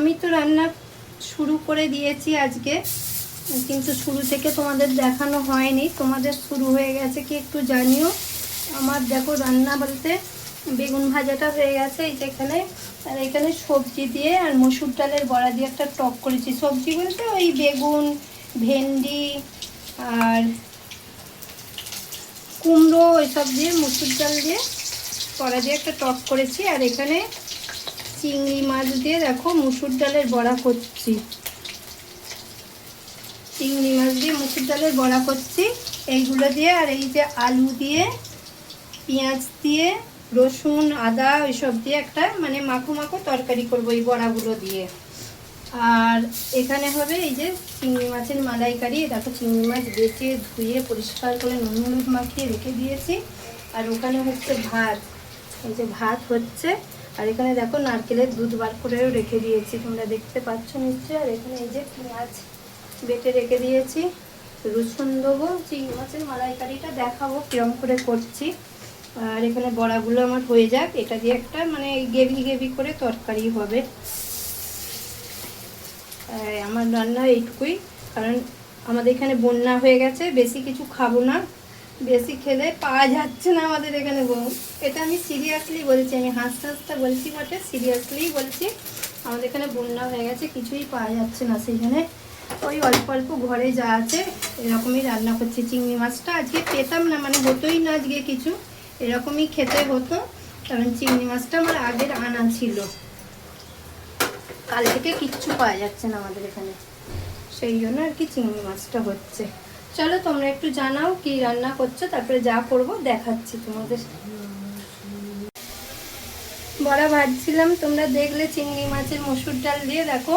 আমি তো রান্না শুরু করে দিয়েছি আজকে, কিন্তু শুরু থেকে তোমাদের দেখানো হয়নি। তোমাদের শুরু হয়ে গেছে কি একটু জানিও। আমার দেখো রান্না বলতে বেগুন ভাজাটা হয়ে গেছে এই যে এখানে, আর এখানে সবজি দিয়ে আর মসুর ডালের বড়া দিয়ে একটা টক করেছি। সবজি বলতে ওই বেগুন, ভেন্ডি আর কুমড়ো ওইসব দিয়ে মসুর ডাল দিয়ে বড়া দিয়ে একটা টক করেছি। আর এখানে চিংড়ি মাছ দিয়ে দেখো মসুর ডালের বড়া করছি, চিংড়ি মাছ দিয়ে মসুর ডালের বড়া করছি এইগুলো দিয়ে। আর এই যে আলু দিয়ে, পেঁয়াজ দিয়ে, রসুন, আদা ওইসব দিয়ে একটা মানে মাখো মাখো তরকারি করবো এই বড়াগুলো দিয়ে। আর এখানে হবে এই যে চিংড়ি মাছের মালাইকারি। দেখো চিংড়ি মাছ বেছে ধুয়ে পরিষ্কার করে নুন হলুদ মাখিয়ে রেখে দিয়েছি। আর ওখানে হচ্ছে ভাত, এই যে ভাত হচ্ছে। আর এখানে দেখো নারকেলের দুধ বার করেও রেখে দিয়েছি, তোমরা দেখতে পাচ্ছ নিশ্চয়ই। আর এখানে এই যে পেঁয়াজ বেটে রেখে দিয়েছি, রসুন দেবো, চিংড়ি মাছের মালাইকারিটা দেখাবো কিরম করে করছি। আর এখানে বড়াগুলো আমার হয়ে যাক, এটা দিয়ে একটা মানে গ্রেভি গ্রেভি করে তরকারি হবে। আমার রান্না এইটুকুই, কারণ আমাদের এখানে বন্যা হয়ে গেছে, বেশি কিছু খাবো না, বেশি খেলে পাওয়া যাচ্ছে না আমাদের এখানে। এটা আমি সিরিয়াসলি বলছি, আমি হাসতে হাসতে বলছি বটে, সিরিয়াসলি বলছি। আমাদের এখানে বন্যা হয়ে গেছে, কিছুই পাওয়া যাচ্ছে না, সেইখানে ওই অল্প অল্প ঘরে যা আছে এরকমই রান্না করছি। চিংড়ি মাছটা আজকে পেতাম না, মানে হতোই না আজকে কিছু, এরকমই খেতে হতো, কারণ চিংড়ি মাছটা আমার আগের আনা ছিল, কাল থেকে কিচ্ছু পাওয়া যাচ্ছে না আমাদের এখানে, সেই জন্য আর কি চিংড়ি মাছটা হচ্ছে। চলো তোমরা একটু জানাও কি রান্না করছো, তারপরে যা করব দেখাচ্ছি তোমাদের। বড়া ভাজছিলাম, তোমরা দেখলে চিংড়ি মাছের মসুর ডাল দিয়ে। দেখো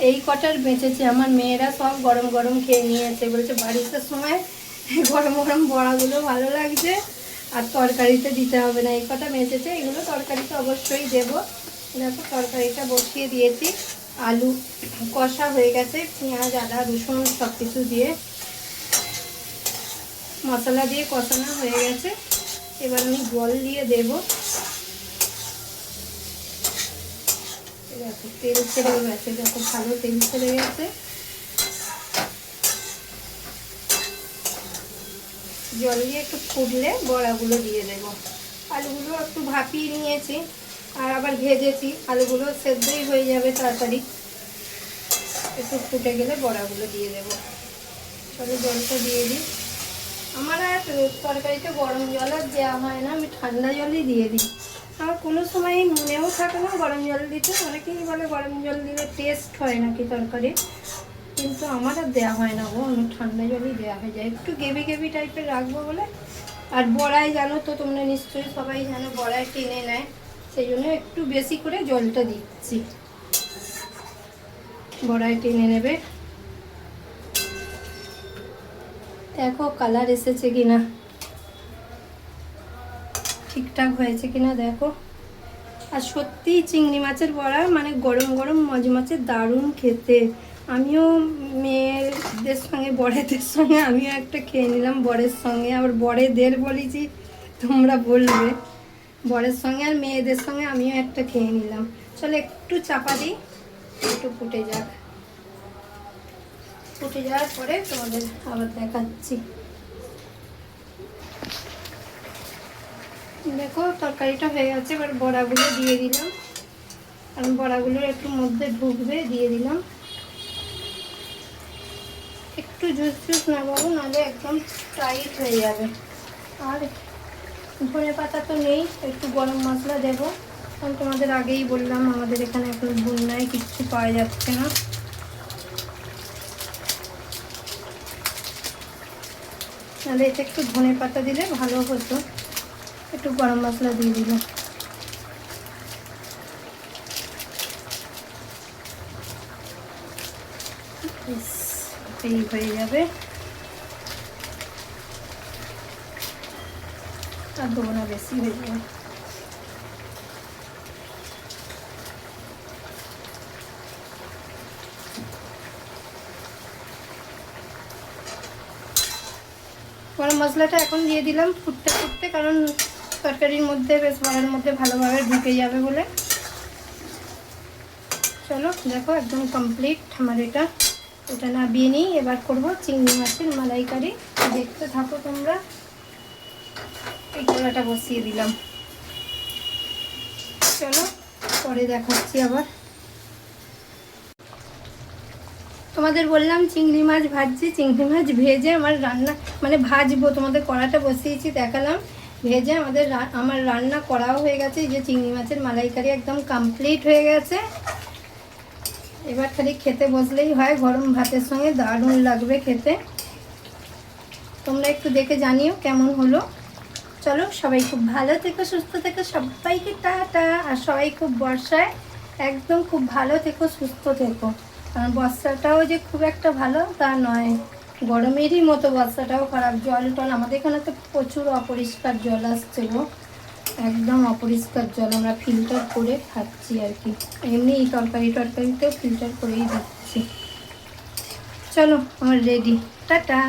এই কটার বেঁচেছে, আমার মেয়েরা সব গরম গরম খেয়ে নিয়েছে, বলছে বাড়িতে সময় গরম গরম বড়াগুলো ভালো লাগছে আর তরকারিতে দিতে হবে না, এই কটা বেঁচেছে, এগুলো তরকারিতে অবশ্যই দেবো। দেখো তরকারিটা বসিয়ে দিয়েছি, আলু কষা হয়ে গেছে, পেঁয়াজ আদা রসুন সব কিছু দিয়ে মশলা দিয়ে কষানো হয়ে গেছে। এবার আমি জল দিয়ে দেবো। দেখো তেল ছেড়ে গেছে, দেখো ভালো তেল ছেড়ে গেছে। জল দিয়ে একটু ফুটলে বড়াগুলো দিয়ে দেবো। আলুগুলো একটু ভাপিয়ে নিয়েছি আর আবার ভেজেছি, আলুগুলো সেদ্ধই হয়ে যাবে তাড়াতাড়ি। একটু ফুটে গেলে বড়াগুলো দিয়ে দেবো। চলো জলটা দিয়ে দিই। আমার আর তরকারিতে গরম জল আর দেওয়া হয় না, আমি ঠান্ডা জলই দিয়ে দিই। আমার কোনো সময় মনেও থাকে না গরম জল দিতে, অনেকেই বলে গরম জল দিলে টেস্ট হয় নাকি তরকারি, কিন্তু আমার আর দেওয়া হয় না গো, আমি ঠান্ডা জলই দেওয়া হয়ে যায়, একটু গ্রেভি গ্রেভি টাইপের রাখবো বলে। আর বড়াই জানো তো তোমরা নিশ্চয়ই সবাই জানো বড়াই টেনে নেয়, সেই জন্য একটু বেশি করে জলটা দিচ্ছি, বড়াই টেনে নেবে। দেখো কালার এসেছে কিনা, ঠিকঠাক হয়েছে কিনা দেখো। আর সত্যি চিংড়ি মাছের বড়া মানে গরম গরম মজমচে দারুণ খেতে। আমিও মেয়েদের সঙ্গে বড়েদের সঙ্গে আমিও একটা খেয়ে নিলাম, বরের সঙ্গে, আবার বড়েদের বলেছি তোমরা বলবে, বরের সঙ্গে আর মেয়েদের সঙ্গে আমিও একটা খেয়ে নিলাম। চলো একটু চাপা দিই, একটু ফুটে যাক, ফুটে যাওয়ার পরে তোমাদের আবার দেখাচ্ছি। দেখো তরকারিটা হয়ে গেছে, এবার বড়াগুলো দিয়ে দিলাম, কারণ বড়াগুলোর একটু মধ্যে ঢুকবে, দিয়ে দিলাম। একটু জুস জুস না বাবু, নাহলে একদম টাইট হয়ে যাবে। আর ধনে পাতা তো নেই, একটু গরম মশলা দেবো, কারণ তোমাদের আগেই বললাম আমাদের এখানে এখন বন্যায় কিচ্ছু পাওয়া যাচ্ছে না। নাহলে এটা একটু ধনে পাতা দিলে ভালো হতো, একটু গরম মশলা দিয়ে দিলাম। এই হয়ে যাবে, আর দেবো না, বেশি হয়ে যাবে। গরম মশলাটা এখন দিয়ে দিলাম ফুটতে ফুটতে, কারণ তরকারির মধ্যে বেশ বড়ার মধ্যে ভালোভাবে ঢুকে যাবে বলে। চলো দেখো একদম কমপ্লিট আমার এটা নামিয়ে নিই। এবার করব চিংড়ি মাছের মালাইকারি, দেখতে থাকো তোমরা। এই কড়াটা বসিয়ে দিলাম, চলো পরে দেখাচ্ছি আবার। তোমাদের বললাম চিংড়ি মাছ ভাজছি, চিংড়ি মাছ ভেজে আমার রান্না মানে ভাজবো, তোমাদের কড়াটা বসিয়েছি দেখালাম, ভেজে আমার রান্না করাও হয়ে গেছে। এই যে চিংড়ি মাছের মালাইকারি একদম কমপ্লিট হয়ে গেছে। এবার খালি খেতে বসলেই হয়, গরম ভাতের সঙ্গে দারুণ লাগবে খেতে। তোমরা একটু দেখে জানিও কেমন হলো। চলো সবাই খুব ভালো থেকো, সুস্থ থেকো, সবাইকে টাটা। আর সবাই খুব বর্ষায় একদম খুব ভালো থেকো, সুস্থ থেকো। কারণ বর্ষাটাও যে খুব একটা ভালো তা নয়, গরমেরই মতো বর্ষাটাও খারাপ। জল টল আমাদের এখানে তো প্রচুর অপরিষ্কার জল আসছে গো, একদম অপরিষ্কার জল। আমরা ফিল্টার করে খাচ্ছি আর কি, এমনি তরকারিতেও ফিল্টার করেই দিচ্ছি। চলো আমার রেডি, টাটা।